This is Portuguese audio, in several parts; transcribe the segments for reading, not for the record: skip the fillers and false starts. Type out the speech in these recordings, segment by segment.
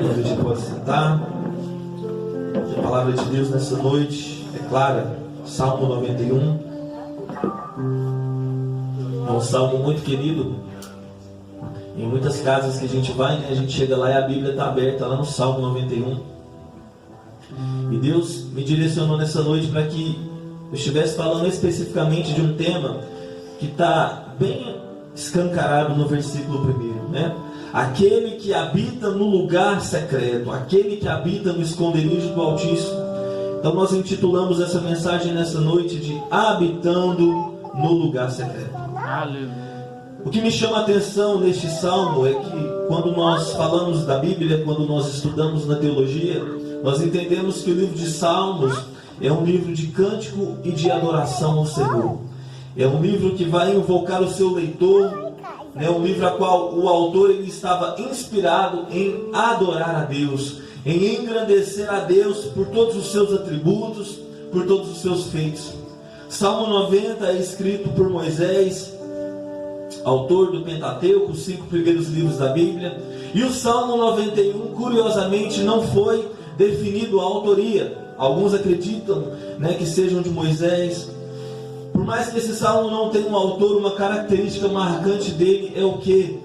A gente pode sentar. A palavra de Deus nessa noite é clara. Salmo 91. É um salmo muito querido. Em muitas casas que a gente vai, né, a gente chega lá e a Bíblia está aberta lá no Salmo 91. E Deus me direcionou nessa noite para que eu estivesse falando especificamente de um tema que está bem escancarado no versículo 1, né? Aquele que habita no lugar secreto, aquele que habita no esconderijo do Altíssimo. Então nós intitulamos essa mensagem nessa noite de Habitando no Lugar Secreto. Aleluia. O que me chama a atenção neste salmo é que quando nós falamos da Bíblia, quando nós estudamos na teologia, nós entendemos que o livro de Salmos é um livro de cântico e de adoração ao Senhor. É um livro que vai invocar o seu leitor. É um livro a qual o autor ele estava inspirado em adorar a Deus, em engrandecer a Deus por todos os seus atributos, por todos os seus feitos. Salmo 90 é escrito por Moisés, autor do Pentateuco, os 5 primeiros livros da Bíblia. E o Salmo 91, curiosamente, não foi definido a autoria. Alguns acreditam, né, que sejam de Moisés. Por mais que esse salmo não tenha um autor, uma característica marcante dele é o quê?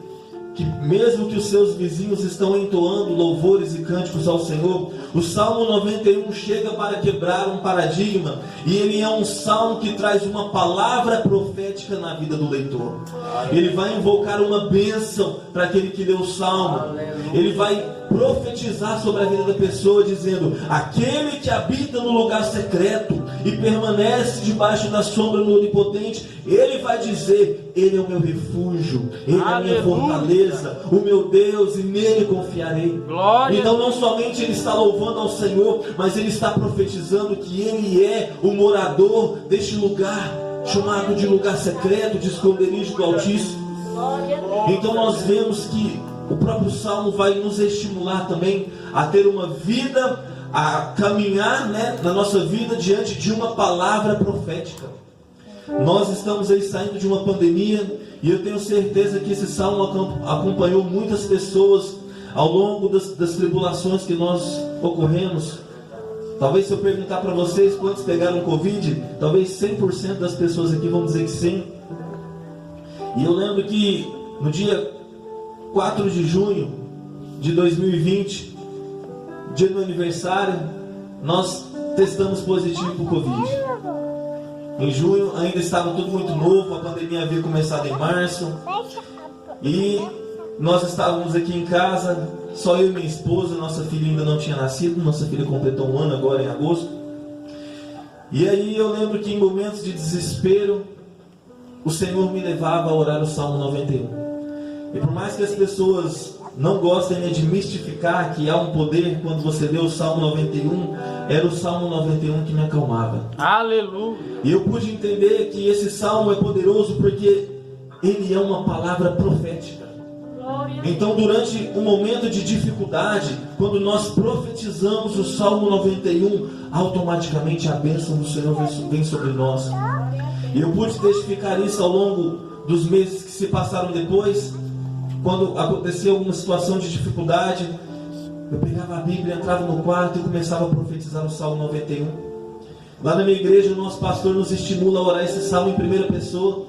Que mesmo que os seus vizinhos estão entoando louvores e cânticos ao Senhor, o Salmo 91 chega para quebrar um paradigma, e ele é um salmo que traz uma palavra profética na vida do leitor. Ele vai invocar uma bênção para aquele que leu o salmo. Ele vai profetizar sobre a vida da pessoa, dizendo: aquele que habita no lugar secreto e permanece debaixo da sombra do Onipotente, ele vai dizer: ele é o meu refúgio, ele é a minha fortaleza, o meu Deus, e nele confiarei. Glória. Então não somente ele está louvando ao Senhor, mas ele está profetizando que ele é o morador deste lugar, chamado de lugar secreto, de esconderijo do Altíssimo. Então nós vemos que o próprio Salmo vai nos estimular também a ter uma vida, a caminhar, né, na nossa vida diante de uma palavra profética. Nós estamos aí saindo de uma pandemia, e eu tenho certeza que esse Salmo acompanhou muitas pessoas ao longo das tribulações que nós ocorremos. Talvez se eu perguntar para vocês quantos pegaram Covid, talvez 100% das pessoas aqui vão dizer que sim. E eu lembro que no dia 4 de junho de 2020, dia do aniversário, nós testamos positivo para o Covid. Em junho ainda estava tudo muito novo, a pandemia havia começado em março, e nós estávamos aqui em casa, só eu e minha esposa. Nossa filha ainda não tinha nascido, nossa filha completou 1 ano agora em agosto. E aí eu lembro que em momentos de desespero, o Senhor me levava a orar o Salmo 91. E por mais que as pessoas não gostem, né, de mistificar que há um poder quando você lê o Salmo 91, era o Salmo 91 que me acalmava. Aleluia! E eu pude entender que esse Salmo é poderoso porque ele é uma palavra profética. Então durante um momento de dificuldade, quando nós profetizamos o Salmo 91, automaticamente a bênção do Senhor vem sobre nós. E eu pude testificar isso ao longo dos meses que se passaram depois. Quando acontecia alguma situação de dificuldade, eu pegava a Bíblia, entrava no quarto e começava a profetizar o Salmo 91. Lá na minha igreja, o nosso pastor nos estimula a orar esse salmo em primeira pessoa.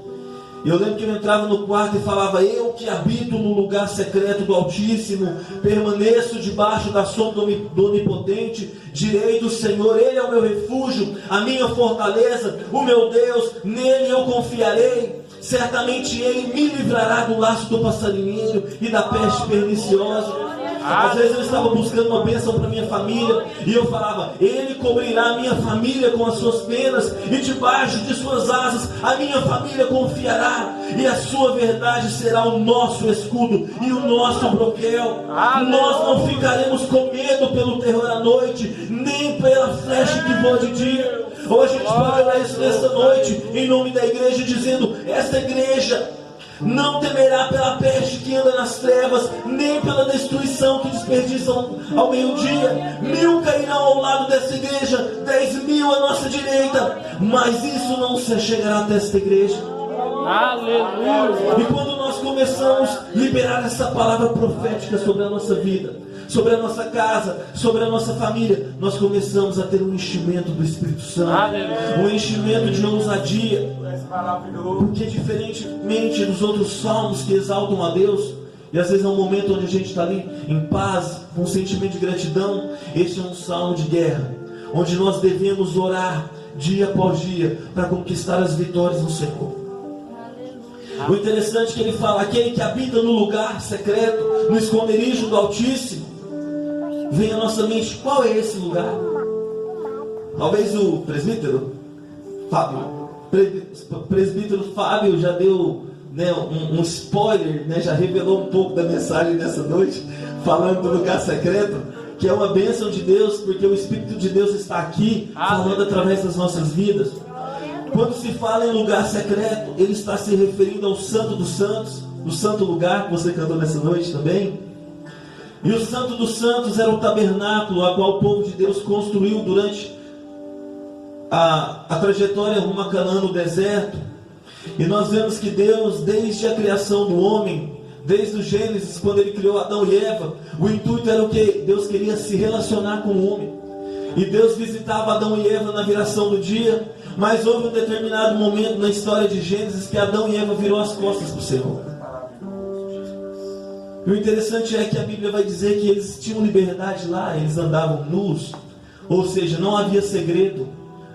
E eu lembro que eu entrava no quarto e falava: eu que habito no lugar secreto do Altíssimo, permaneço debaixo da sombra do Onipotente, direi do Senhor: ele é o meu refúgio, a minha fortaleza, o meu Deus, nele eu confiarei. Certamente ele me livrará do laço do passarinheiro e da peste perniciosa. Às vezes eu estava buscando uma bênção para minha família, e eu falava: ele cobrirá a minha família com as suas penas, e debaixo de suas asas a minha família confiará, e a sua verdade será o nosso escudo e o nosso broquel. Nós não ficaremos com medo pelo terror à noite, nem pela flecha que voa de dia. Ou a gente pode orar isso nesta noite, em nome da igreja, dizendo: esta igreja não temerá pela peste que anda nas trevas, nem pela destruição que desperdiçam ao meio-dia. 1000 cairão ao lado dessa igreja, 10.000 à nossa direita, mas isso não se chegará até esta igreja. Aleluia! E quando nós começamos a liberar essa palavra profética sobre a nossa vida, sobre a nossa casa, sobre a nossa família, nós começamos a ter um enchimento do Espírito Santo, um enchimento de ousadia, porque diferentemente dos outros salmos que exaltam a Deus, e às vezes é um momento onde a gente está ali em paz, com um sentimento de gratidão, este é um salmo de guerra, onde nós devemos orar dia após dia para conquistar as vitórias no Senhor. O interessante é que ele fala: aquele que habita no lugar secreto, no esconderijo do Altíssimo. Vem à nossa mente, qual é esse lugar? Talvez o presbítero Fábio já deu, né, um spoiler, né, já revelou um pouco da mensagem dessa noite, falando do lugar secreto, que é uma bênção de Deus, porque o Espírito de Deus está aqui, falando através das nossas vidas. Quando se fala em lugar secreto, ele está se referindo ao Santo dos Santos, o santo lugar que você cantou nessa noite também. E o Santo dos Santos era o tabernáculo a qual o povo de Deus construiu durante a trajetória rumo a Canaã no deserto. E nós vemos que Deus, desde a criação do homem, desde o Gênesis, quando ele criou Adão e Eva, o intuito era o que? Deus queria se relacionar com o homem. E Deus visitava Adão e Eva na viração do dia, mas houve um determinado momento na história de Gênesis que Adão e Eva virou as costas para o Senhor. E o interessante é que a Bíblia vai dizer que eles tinham liberdade lá, eles andavam nus, ou seja, não havia segredo,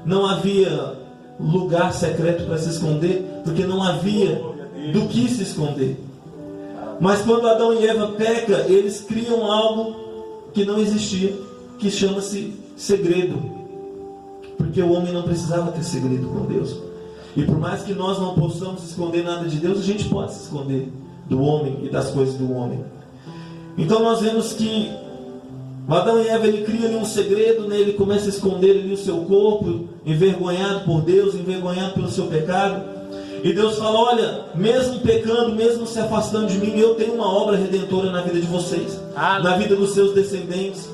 não havia lugar secreto para se esconder, porque não havia do que se esconder. Mas quando Adão e Eva pecam, eles criam algo que não existia, que chama-se segredo, porque o homem não precisava ter segredo com Deus. E por mais que nós não possamos esconder nada de Deus, a gente pode se esconder do homem e das coisas do homem. Então nós vemos que Adão e Eva, ele cria ali um segredo, né? Ele começa a esconder ali o seu corpo, envergonhado por Deus, envergonhado pelo seu pecado. E Deus fala: olha, mesmo pecando, mesmo se afastando de mim, eu tenho uma obra redentora na vida de vocês, na vida dos seus descendentes.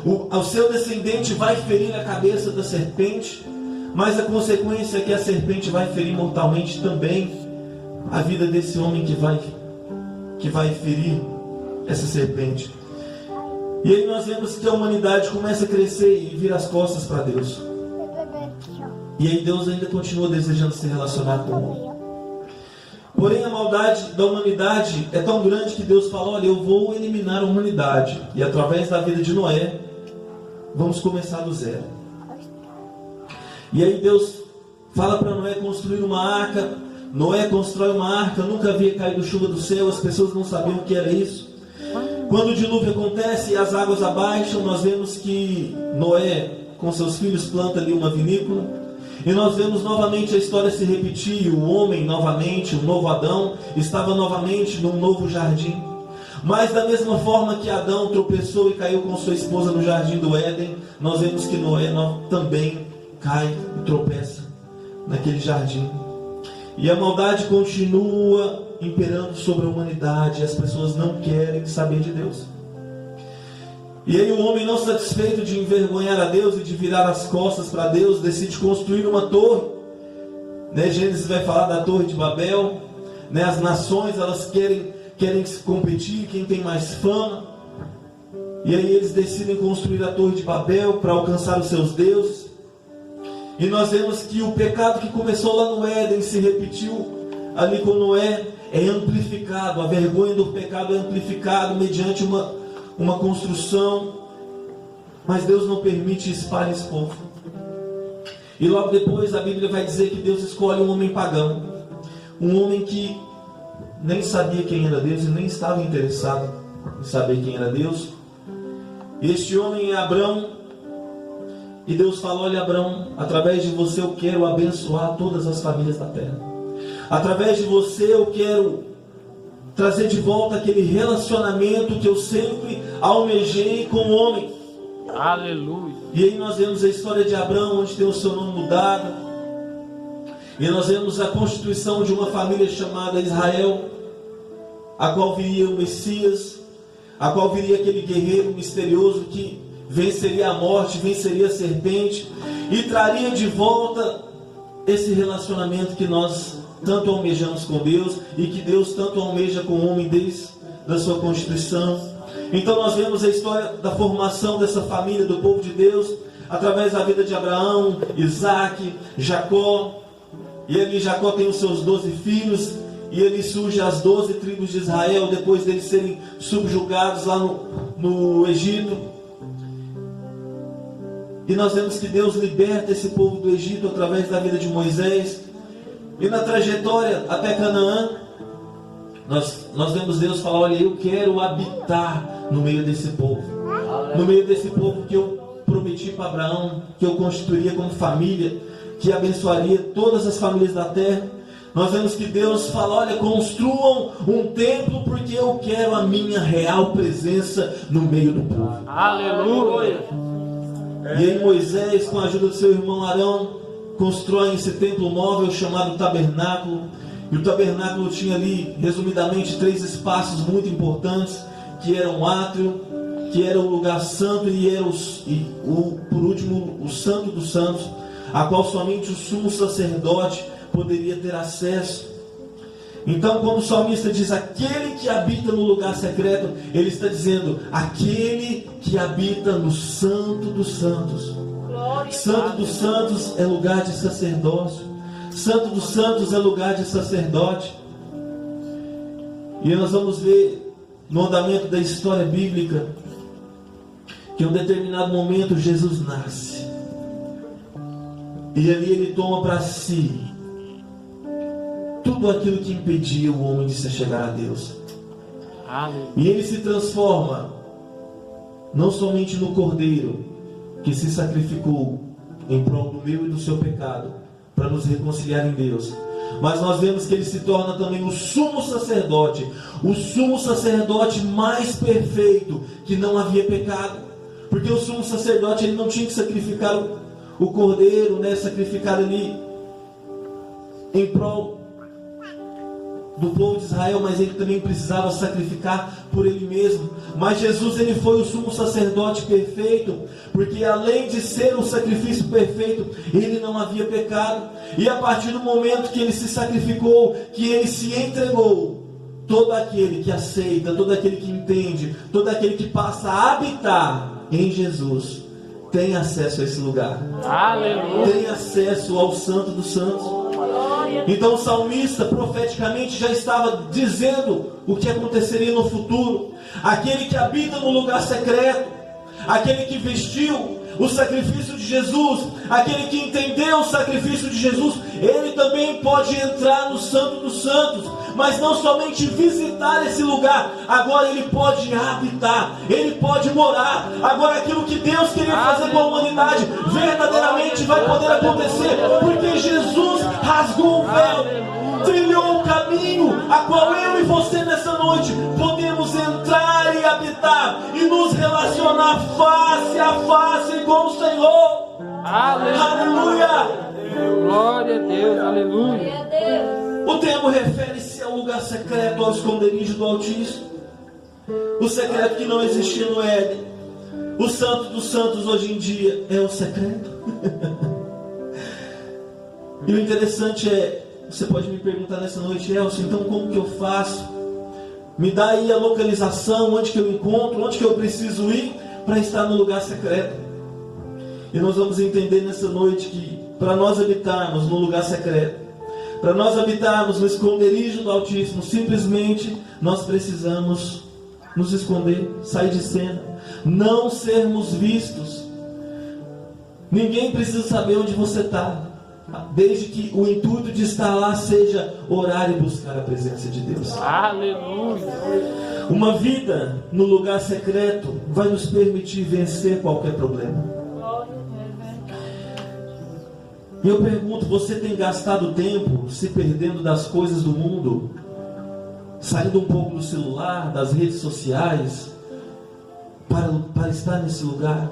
O seu descendente vai ferir a cabeça da serpente, mas a consequência é que a serpente vai ferir mortalmente também a vida desse homem que vai ferir essa serpente. E aí nós vemos que a humanidade começa a crescer e vira as costas para Deus. E aí Deus ainda continua desejando se relacionar com o homem. Porém a maldade da humanidade é tão grande que Deus fala: olha, eu vou eliminar a humanidade. E através da vida de Noé, vamos começar do zero. E aí Deus fala para Noé construir uma arca. Noé constrói uma arca, nunca havia caído chuva do céu, as pessoas não sabiam o que era isso. Quando o dilúvio acontece e as águas abaixam, nós vemos que Noé, com seus filhos, planta ali uma vinícola. E nós vemos novamente a história se repetir. O homem novamente, o novo Adão, estava novamente num novo jardim. Mas da mesma forma que Adão tropeçou e caiu com sua esposa no jardim do Éden, nós vemos que Noé também cai e tropeça naquele jardim. E a maldade continua imperando sobre a humanidade. As pessoas não querem saber de Deus. E aí o homem, não satisfeito de envergonhar a Deus e de virar as costas para Deus, decide construir uma torre, né? Gênesis vai falar da Torre de Babel, né? As nações, elas querem se competir, quem tem mais fama. E aí eles decidem construir a Torre de Babel para alcançar os seus deuses. E nós vemos que o pecado que começou lá no Éden se repetiu ali com Noé, é amplificado. A vergonha do pecado é amplificado mediante uma construção, mas Deus não permite espalhar esse povo. E logo depois a Bíblia vai dizer que Deus escolhe um homem pagão, um homem que nem sabia quem era Deus e nem estava interessado em saber quem era Deus. Este homem é Abrão. E Deus fala: olha, Abrão, através de você eu quero abençoar todas as famílias da terra. Através de você eu quero trazer de volta aquele relacionamento que eu sempre almejei com o homem. Aleluia. E aí nós vemos a história de Abrão, onde tem o seu nome mudado. E nós vemos a constituição de uma família chamada Israel, a qual viria o Messias, a qual viria aquele guerreiro misterioso que venceria a morte, venceria a serpente e traria de volta esse relacionamento que nós tanto almejamos com Deus e que Deus tanto almeja com o homem desde a sua constituição. Então nós vemos a história da formação dessa família, do povo de Deus, através da vida de Abraão, Isaac, Jacó. E ali Jacó tem os seus 12 filhos, e ali surge as 12 tribos de Israel, depois deles serem subjugados lá no Egito. E nós vemos que Deus liberta esse povo do Egito através da vida de Moisés. E na trajetória até Canaã, nós vemos Deus falar: olha, eu quero habitar no meio desse povo. No meio desse povo que eu prometi para Abraão, que eu constituiria como família, que abençoaria todas as famílias da terra. Nós vemos que Deus fala: olha, construam um templo, porque eu quero a minha real presença no meio do povo. Aleluia. E aí Moisés, com a ajuda do seu irmão Arão, constrói esse templo móvel chamado tabernáculo. E o tabernáculo tinha ali, resumidamente, 3 espaços muito importantes, que eram o átrio, que era o lugar santo, e era por último o santo dos santos, a qual somente o sumo sacerdote poderia ter acesso. Então, quando o salmista diz aquele que habita no lugar secreto, ele está dizendo aquele que habita no santo dos santos. Santo dos santos é lugar de sacerdócio. Santo dos santos é lugar de sacerdote. E nós vamos ver no andamento da história bíblica que em um determinado momento Jesus nasce. E ali ele toma para si tudo aquilo que impedia o homem de se chegar a Deus. E ele se transforma não somente no cordeiro que se sacrificou em prol do meu e do seu pecado, para nos reconciliar em Deus, mas nós vemos que ele se torna também o sumo sacerdote mais perfeito, que não havia pecado. Porque o sumo sacerdote, ele não tinha que sacrificar o cordeiro, né? Sacrificar ali em prol do povo de Israel, mas ele também precisava sacrificar por ele mesmo. Mas Jesus, ele foi o sumo sacerdote perfeito, porque além de ser o sacrifício perfeito, ele não havia pecado. E a partir do momento que ele se sacrificou, que ele se entregou, todo aquele que aceita, todo aquele que entende, todo aquele que passa a habitar em Jesus, tem acesso a esse lugar. Aleluia. Tem acesso ao Santo dos Santos. Então o salmista profeticamente já estava dizendo o que aconteceria no futuro. Aquele que habita no lugar secreto, aquele que vestiu o sacrifício de Jesus, aquele que entendeu o sacrifício de Jesus, ele também pode entrar no Santo dos Santos. Mas não somente visitar esse lugar, agora ele pode habitar, ele pode morar. Agora aquilo que Deus queria fazer com a humanidade verdadeiramente vai poder acontecer, porque Jesus rasgou o véu, trilhou o caminho, a qual eu e você nessa noite podemos entrar e habitar e nos relacionar face a face com o Senhor. Aleluia! Glória a Deus, aleluia. O termo refere-se ao lugar secreto, ao esconderijo do Altíssimo. O secreto que não existia no Éden. O Santo dos Santos hoje em dia é o secreto. E o interessante é, você pode me perguntar nessa noite: Elcio, então como que eu faço? Me dá aí a localização, onde que eu encontro, onde que eu preciso ir para estar no lugar secreto. E nós vamos entender nessa noite que para nós habitarmos no lugar secreto, para nós habitarmos no esconderijo do Altíssimo, simplesmente nós precisamos nos esconder, sair de cena, não sermos vistos. Ninguém precisa saber onde você está, desde que o intuito de estar lá seja orar e buscar a presença de Deus. Aleluia. Uma vida no lugar secreto vai nos permitir vencer qualquer problema. E eu pergunto: você tem gastado tempo se perdendo das coisas do mundo, saindo um pouco do celular, das redes sociais, para estar nesse lugar?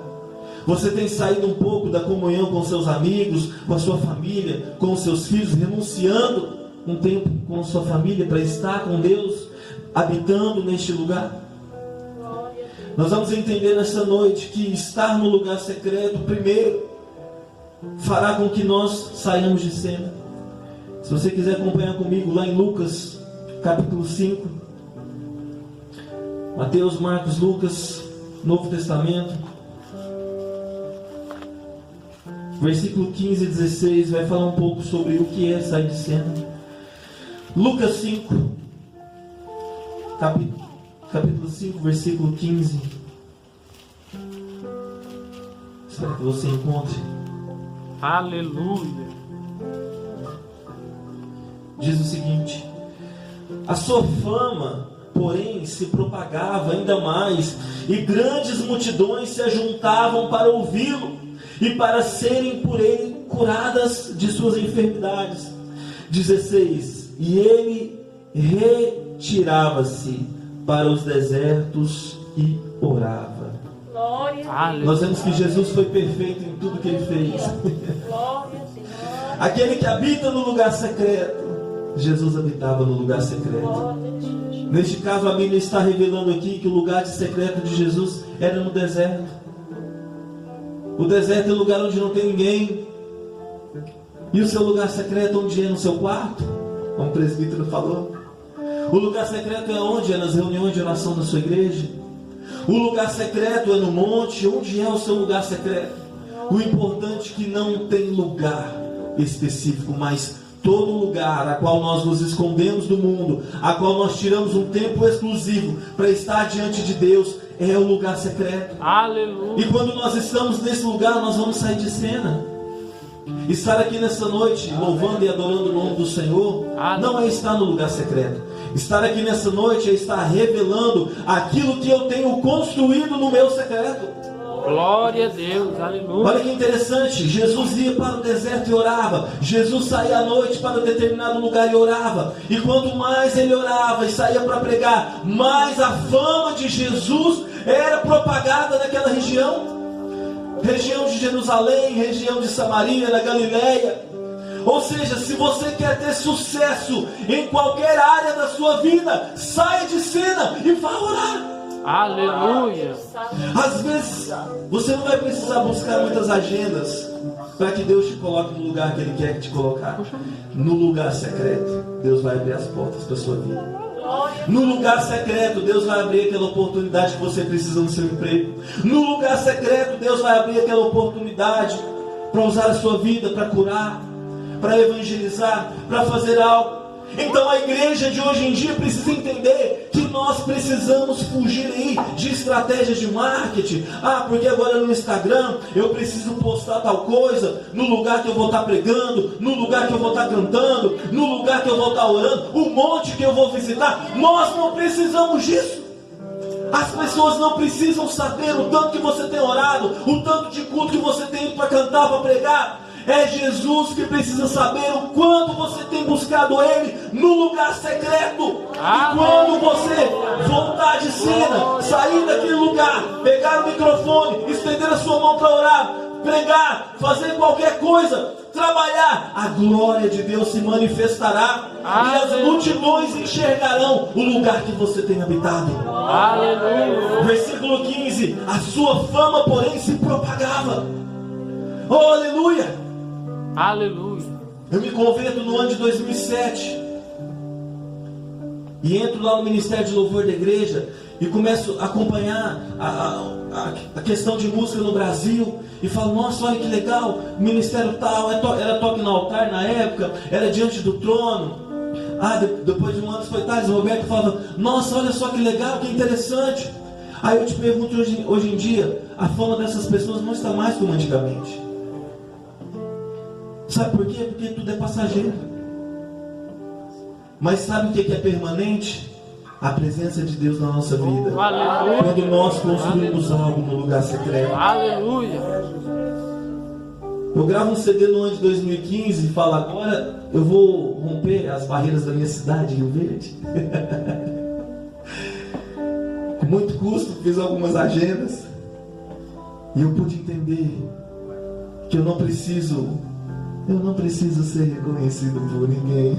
Você tem saído um pouco da comunhão com seus amigos, com a sua família, com os seus filhos, renunciando um tempo com a sua família para estar com Deus, habitando neste lugar? Nós vamos entender nessa noite que estar no lugar secreto, primeiro, fará com que nós saiamos de cena. Se você quiser acompanhar comigo lá em Lucas capítulo 5, Mateus, Marcos, Lucas, Novo Testamento. Versículo 15 e 16 vai falar um pouco sobre o que é sair de cena. Lucas 5, capítulo 5, versículo 15. Espero que você encontre. Aleluia. Diz o seguinte: a sua fama, porém, se propagava ainda mais, e grandes multidões se ajuntavam para ouvi-lo e para serem por ele curadas de suas enfermidades. 16. E ele retirava-se para os desertos e orava. Nós vemos que Jesus foi perfeito em tudo que ele fez. Aquele que habita no lugar secreto, Jesus habitava no lugar secreto. Neste caso, a Bíblia está revelando aqui que o lugar secreto de Jesus era no deserto. O deserto é o lugar onde não tem ninguém. E o seu lugar secreto onde é? No seu quarto, como o presbítero falou. O lugar secreto é onde? É nas reuniões de oração da sua igreja. O lugar secreto é no monte. Onde é o seu lugar secreto? O importante é que não tem lugar específico, mas todo lugar a qual nós nos escondemos do mundo, a qual nós tiramos um tempo exclusivo para estar diante de Deus, é o lugar secreto. Aleluia. E quando nós estamos nesse lugar, nós vamos sair de cena. Estar aqui nessa noite, louvando e adorando o nome do Senhor, não é estar no lugar secreto. Estar aqui nessa noite é estar revelando aquilo que eu tenho construído no meu secreto. Glória a Deus, aleluia. Olha que interessante, Jesus ia para o deserto e orava. Jesus saía à noite para determinado lugar e orava. E quanto mais ele orava e saía para pregar, mais a fama de Jesus era propagada naquela região. Região de Jerusalém, região de Samaria, na Galileia. Ou seja, se você quer ter sucesso em qualquer área da sua vida, saia de cena e vá orar. Aleluia. Às vezes você não vai precisar buscar muitas agendas para que Deus te coloque no lugar que Ele quer te colocar. No lugar secreto, Deus vai abrir as portas para a sua vida. No lugar secreto, Deus vai abrir aquela oportunidade que você precisa no seu emprego. No lugar secreto, Deus vai abrir aquela oportunidade para usar a sua vida, para curar, para evangelizar, para fazer algo. Então a igreja de hoje em dia precisa entender que nós precisamos fugir aí de estratégias de marketing. Porque agora no Instagram eu preciso postar tal coisa, no lugar que eu vou estar pregando, no lugar que eu vou estar cantando, no lugar que eu vou estar orando, o monte que eu vou visitar. Nós não precisamos disso. As pessoas não precisam saber o tanto que você tem orado, o tanto de culto que você tem ido para cantar, para pregar. É Jesus que precisa saber o quanto você tem buscado Ele no lugar secreto. E quando você voltar de cena, sair daquele lugar, pegar o microfone, estender a sua mão para orar, pregar, fazer qualquer coisa, trabalhar, a glória de Deus se manifestará. E as multidões enxergarão o lugar que você tem habitado. Aleluia. Versículo 15: a sua fama, porém, se propagava. Oh, aleluia. Aleluia. Eu me converto no ano de 2007 e entro lá no Ministério de Louvor da igreja e começo a acompanhar a questão de música no Brasil e falo, nossa, olha que legal, o ministério tal, era toque no altar na época, era diante do trono. Depois de um ano foi Thales Roberto, falava, nossa, olha só que legal, que interessante. Aí eu te pergunto, hoje em dia, a fama dessas pessoas não está mais como antigamente. Sabe por quê? Porque tudo é passageiro. Mas sabe o que é permanente? A presença de Deus na nossa vida. Aleluia. Quando nós construímos algo no lugar secreto. Aleluia. Eu gravo um CD no ano de 2015 e falo, agora eu vou romper as barreiras da minha cidade, Rio Verde. Com muito custo, fiz algumas agendas. E eu pude entender que eu não preciso ser reconhecido por ninguém.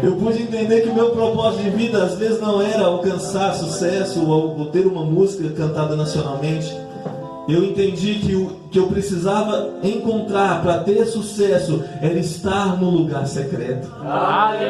Eu pude entender que o meu propósito de vida às vezes não era alcançar sucesso ou ter uma música cantada nacionalmente. eu entendi que o que eu precisava encontrar para ter sucesso era estar no lugar secreto.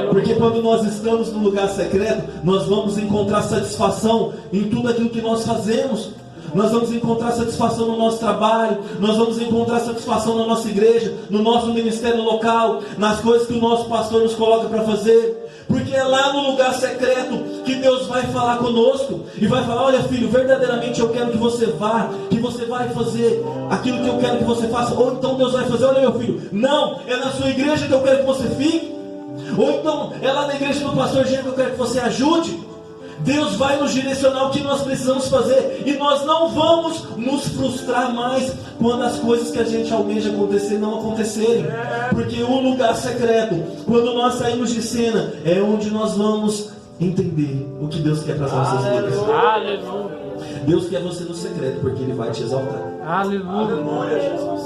Porque quando nós estamos no lugar secreto, nós vamos encontrar satisfação em tudo aquilo que nós fazemos. Nós vamos encontrar satisfação no nosso trabalho, nós vamos encontrar satisfação na nossa igreja, no nosso ministério local, nas coisas que o nosso pastor nos coloca para fazer. Porque é lá no lugar secreto que Deus vai falar conosco e vai falar: olha, filho, verdadeiramente eu quero que você vá, que você vai fazer aquilo que eu quero que você faça. Ou então Deus vai fazer: olha, meu filho, não, é na sua igreja que eu quero que você fique. Ou então é lá na igreja do pastor Gênero que eu quero que você ajude. Deus vai nos direcionar o que nós precisamos fazer, e nós não vamos nos frustrar mais quando as coisas que a gente almeja acontecer não acontecerem, porque o lugar secreto, quando nós saímos de cena, é onde nós vamos entender o que Deus quer para as nossas vidas. Deus quer você no secreto, porque Ele vai te exaltar. Aleluia, Jesus.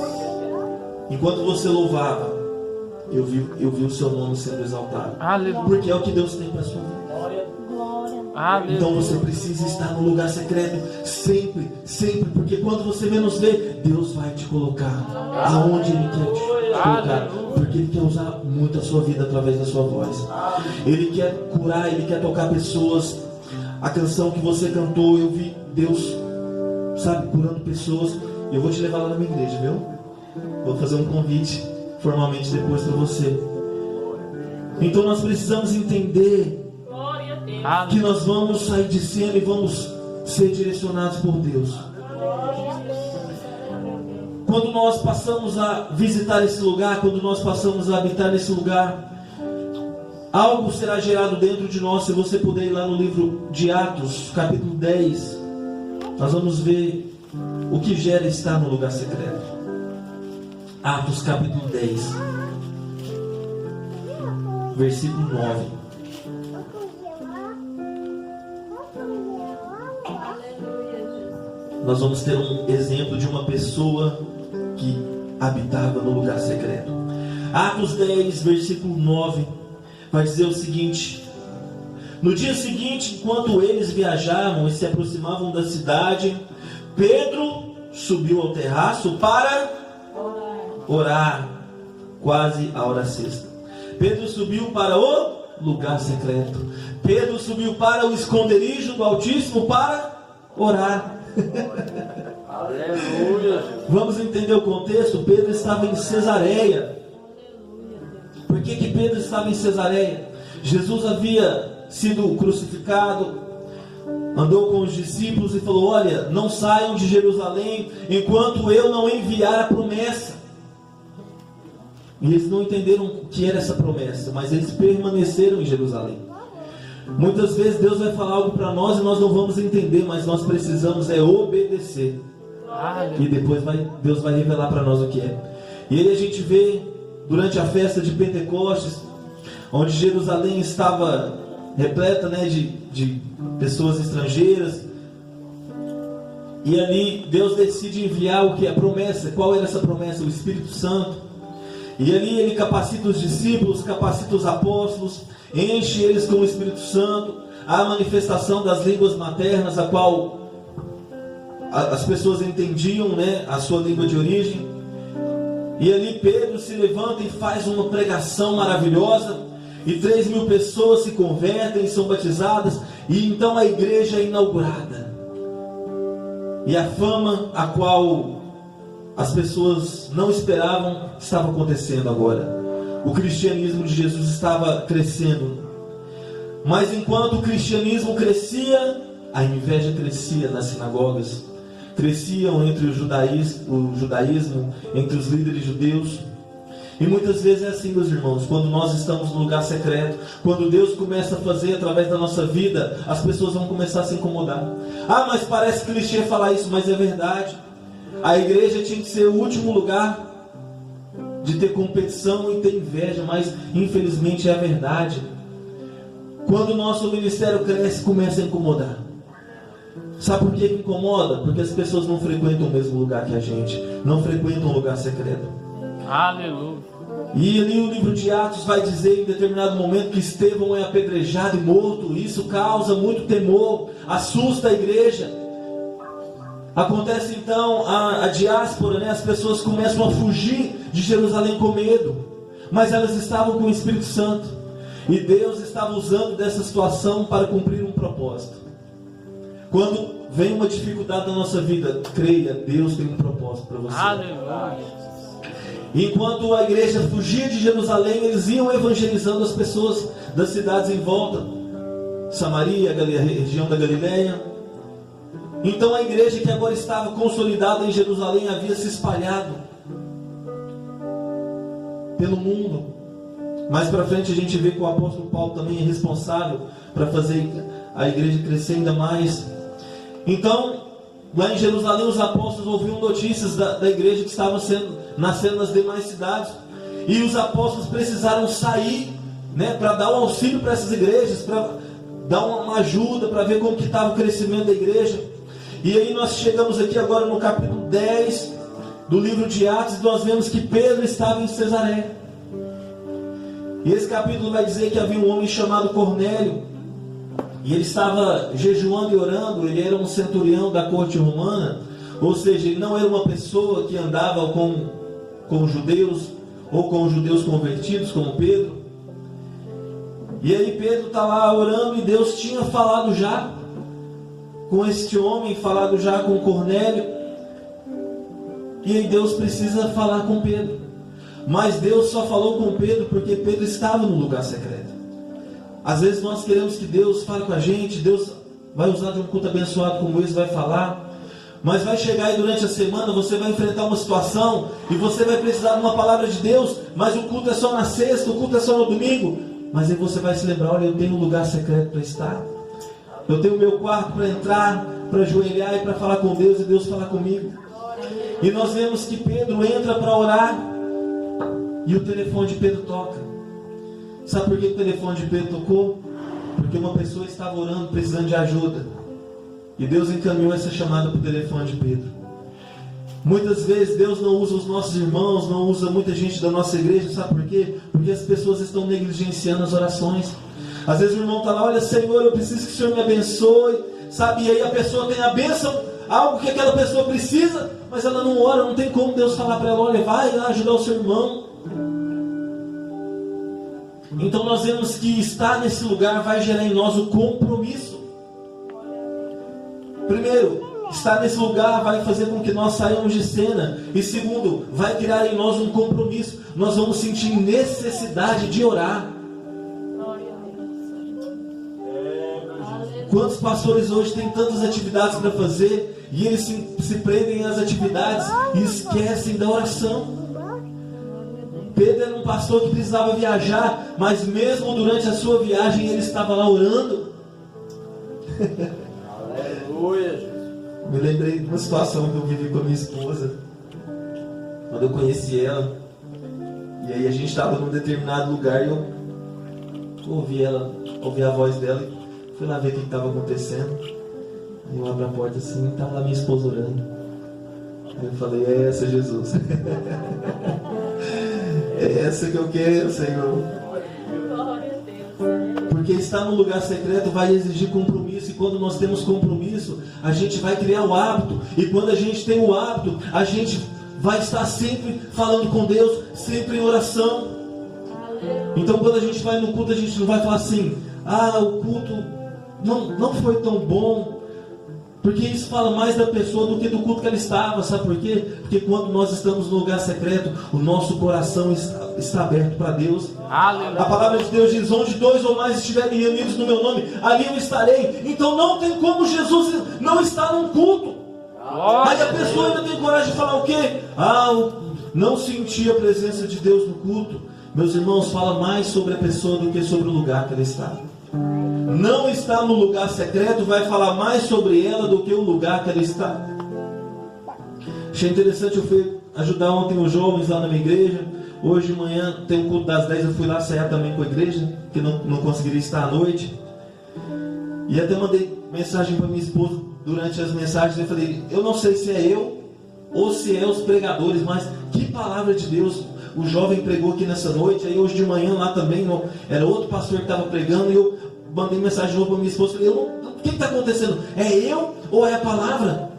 Enquanto você louvava, eu vi o seu nome sendo exaltado. Aleluia. Porque é o que Deus tem para a sua vida. Então você precisa estar no lugar secreto sempre, sempre, porque quando você menos vê, Deus vai te colocar aonde Ele quer te colocar, porque Ele quer usar muito a sua vida através da sua voz. Ele quer curar, Ele quer tocar pessoas. A canção que você cantou, eu vi Deus, sabe, curando pessoas. E eu vou te levar lá na minha igreja, viu? Vou fazer um convite formalmente depois para você. Então nós precisamos entender que nós vamos sair de cena e vamos ser direcionados por Deus. Quando nós passamos a visitar esse lugar, quando nós passamos a habitar nesse lugar, algo será gerado dentro de nós. Se você puder ir lá no livro de Atos, capítulo 10, nós vamos ver o que gera estar no lugar secreto. Atos capítulo 10, versículo 9. Nós vamos ter um exemplo de uma pessoa que habitava no lugar secreto. Atos 10, versículo 9, vai dizer o seguinte: no dia seguinte, enquanto eles viajavam e se aproximavam da cidade, Pedro subiu ao terraço para orar, quase a hora sexta. Pedro subiu para o lugar secreto. Pedro subiu para o esconderijo do Altíssimo para orar. Aleluia. Vamos entender o contexto. Pedro estava em Cesareia. Por que Pedro estava em Cesareia? Jesus havia sido crucificado, andou com os discípulos e falou: olha, não saiam de Jerusalém enquanto eu não enviar a promessa. E eles não entenderam o que era essa promessa, mas eles permaneceram em Jerusalém. Muitas vezes Deus vai falar algo para nós e nós não vamos entender, mas nós precisamos obedecer. E depois Deus vai revelar para nós o que é. E aí a gente vê durante a festa de Pentecostes, onde Jerusalém estava repleta, né, de pessoas estrangeiras. E ali Deus decide enviar o que? A promessa. Qual era essa promessa? O Espírito Santo. E ali Ele capacita os discípulos, capacita os apóstolos, enche eles com o Espírito Santo. Há a manifestação das línguas maternas, a qual as pessoas entendiam, né, a sua língua de origem. E ali Pedro se levanta e faz uma pregação maravilhosa, e 3.000 pessoas se convertem, são batizadas, e então a igreja é inaugurada. E a fama a qual as pessoas não esperavam estava acontecendo agora. O cristianismo de Jesus estava crescendo. Mas enquanto o cristianismo crescia, a inveja crescia nas sinagogas. Cresciam entre o judaísmo, entre os líderes judeus. E muitas vezes é assim, meus irmãos, quando nós estamos no lugar secreto, quando Deus começa a fazer através da nossa vida, as pessoas vão começar a se incomodar. Ah, mas parece clichê falar isso, mas é verdade. A igreja tinha que ser o último lugar de ter competição e ter inveja, mas infelizmente é a verdade. Quando o nosso ministério cresce, começa a incomodar. Sabe por que incomoda? Porque as pessoas não frequentam o mesmo lugar que a gente, não frequentam o lugar secreto. Aleluia. E ali o livro de Atos vai dizer em determinado momento que Estevão é apedrejado e morto. Isso causa muito temor, assusta a igreja. Acontece então a diáspora, né? As pessoas começam a fugir de Jerusalém com medo, mas elas estavam com o Espírito Santo, e Deus estava usando dessa situação para cumprir um propósito. Quando vem uma dificuldade na nossa vida, creia, Deus tem um propósito para você. Aleluia. Enquanto a igreja fugia de Jerusalém, eles iam evangelizando as pessoas das cidades em volta, Samaria, a região da Galileia. Então a igreja que agora estava consolidada em Jerusalém havia se espalhado pelo mundo. Mais para frente a gente vê que o apóstolo Paulo também é responsável para fazer a igreja crescer ainda mais. Então, lá em Jerusalém, os apóstolos ouviam notícias da igreja que estava nascendo nas demais cidades, e os apóstolos precisaram sair, né, para dar um auxílio para essas igrejas, para dar uma ajuda, para ver como que estava o crescimento da igreja. E aí nós chegamos aqui agora no capítulo 10 do livro de Atos, e nós vemos que Pedro estava em Cesareia. E esse capítulo vai dizer que havia um homem chamado Cornélio, e ele estava jejuando e orando. Ele era um centurião da corte romana, ou seja, ele não era uma pessoa que andava com judeus, ou com judeus convertidos, como Pedro. E aí Pedro está lá orando, e Deus tinha falado já com este homem, falado já com Cornélio. E aí Deus precisa falar com Pedro. Mas Deus só falou com Pedro porque Pedro estava no lugar secreto. Às vezes nós queremos que Deus fale com a gente, Deus vai usar de um culto abençoado como esse, vai falar, mas vai chegar aí durante a semana, você vai enfrentar uma situação, e você vai precisar de uma palavra de Deus, mas o culto é só na sexta, o culto é só no domingo. Mas aí você vai se lembrar, olha, eu tenho um lugar secreto para estar, eu tenho o meu quarto para entrar, para ajoelhar e para falar com Deus, e Deus falar comigo. E nós vemos que Pedro entra para orar, e o telefone de Pedro toca. Sabe por que o telefone de Pedro tocou? Porque uma pessoa estava orando, precisando de ajuda, e Deus encaminhou essa chamada para o telefone de Pedro. Muitas vezes Deus não usa os nossos irmãos, não usa muita gente da nossa igreja. Sabe por quê? Porque as pessoas estão negligenciando as orações. Às vezes o irmão está lá, olha, Senhor, eu preciso que o Senhor me abençoe, sabe? E aí a pessoa tem a bênção, algo que aquela pessoa precisa, mas ela não ora. Não tem como Deus falar para ela, olha, vai lá ajudar o seu irmão. Então nós vemos que estar nesse lugar vai gerar em nós o compromisso. Primeiro, estar nesse lugar vai fazer com que nós saiamos de cena. E segundo, vai criar em nós um compromisso. Nós vamos sentir necessidade de orar. Quantos pastores hoje têm tantas atividades para fazer, e eles se prendem às atividades e esquecem da oração? Pedro era um pastor que precisava viajar, mas mesmo durante a sua viagem ele estava lá orando. Aleluia. Me lembrei de uma situação que eu vivi com a minha esposa, quando eu conheci ela. E aí a gente estava num determinado lugar, e eu ouvi a voz dela, e fui lá ver o que estava acontecendo. Aí eu abri a porta assim, e estava lá minha esposa orando. Aí eu falei, é essa, Jesus. É essa que eu quero, Senhor. Porque estar no lugar secreto vai exigir compromisso. E quando nós temos compromisso, a gente vai criar o hábito. E quando a gente tem o hábito, a gente vai estar sempre falando com Deus, sempre em oração. Então quando a gente vai no culto, a gente não vai falar assim, o culto não foi tão bom. Porque isso fala mais da pessoa do que do culto que ela estava. Sabe por quê? Porque quando nós estamos no lugar secreto, o nosso coração está aberto para Deus. Aleluia. A palavra de Deus diz, onde 2 ou mais estiverem reunidos no meu nome, ali eu estarei. Então não tem como Jesus não estar num culto. Aí a pessoa ainda tem coragem de falar o quê? Não sentir a presença de Deus no culto. Meus irmãos, fala mais sobre a pessoa do que sobre o lugar que ela está. Não estar no lugar secreto vai falar mais sobre ela do que o lugar que ela está. Achei interessante, eu fui ajudar ontem os jovens lá na minha igreja. Hoje de manhã tem um culto das 10, eu fui lá cear também com a igreja, que não conseguiria estar à noite. E até mandei mensagem para minha esposa durante as mensagens. Eu falei, eu não sei se é eu ou se é os pregadores, mas que palavra de Deus o jovem pregou aqui nessa noite. Aí hoje de manhã lá também, era outro pastor que estava pregando, e eu mandei mensagem de novo para minha esposa. Falei, o que está acontecendo? É eu ou é a palavra?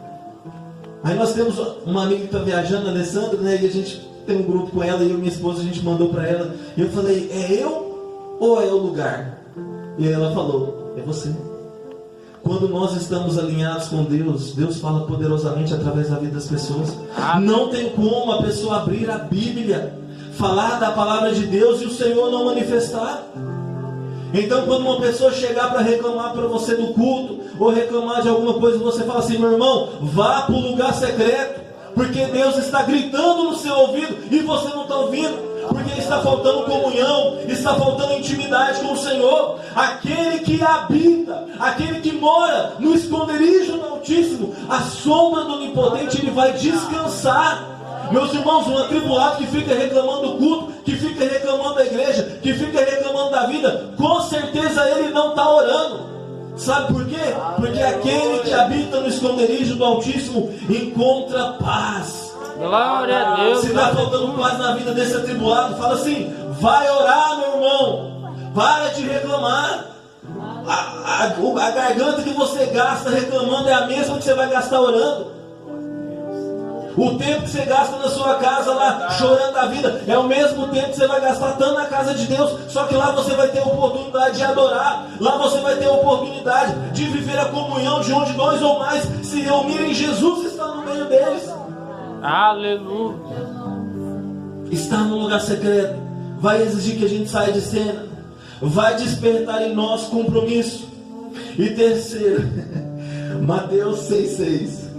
Aí nós temos uma amiga que está viajando, a Alessandra, né? E a gente tem um grupo com ela, e eu e minha esposa, a gente mandou para ela. E eu falei, é eu ou é o lugar? E aí ela falou, é você. Quando nós estamos alinhados com Deus, Deus fala poderosamente através da vida das pessoas. Não tem como a pessoa abrir a Bíblia, falar da palavra de Deus e o Senhor não manifestar. Então quando uma pessoa chegar para reclamar para você do culto, ou reclamar de alguma coisa, você fala assim, meu irmão, vá para o lugar secreto, porque Deus está gritando no seu ouvido e você não está ouvindo. Porque está faltando comunhão, está faltando intimidade com o Senhor. Aquele que habita, aquele que mora no esconderijo do Altíssimo, a sombra do Onipotente, ele vai descansar. Meus irmãos, um atribulado que fica reclamando do culto, que fica reclamando da igreja, que fica reclamando da vida, com certeza ele não está orando. Sabe por quê? Porque aquele que habita no esconderijo do Altíssimo encontra paz. Glória a Deus. Se está faltando paz na vida desse atribulado, fala assim, vai orar, meu irmão. Para de reclamar. A garganta que você gasta reclamando é a mesma que você vai gastar orando. O tempo que você gasta na sua casa lá, chorando a vida, é o mesmo tempo que você vai gastar estando na casa de Deus. Só que lá você vai ter a oportunidade de adorar. Lá você vai ter a oportunidade de viver a comunhão de onde 2 ou mais se reunirem. Jesus está no meio deles. Aleluia. Está no lugar secreto. Vai exigir que a gente saia de cena. Vai despertar em nós compromisso. E terceiro, Mateus 6,6.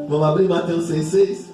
Vamos abrir Mateus 6,6?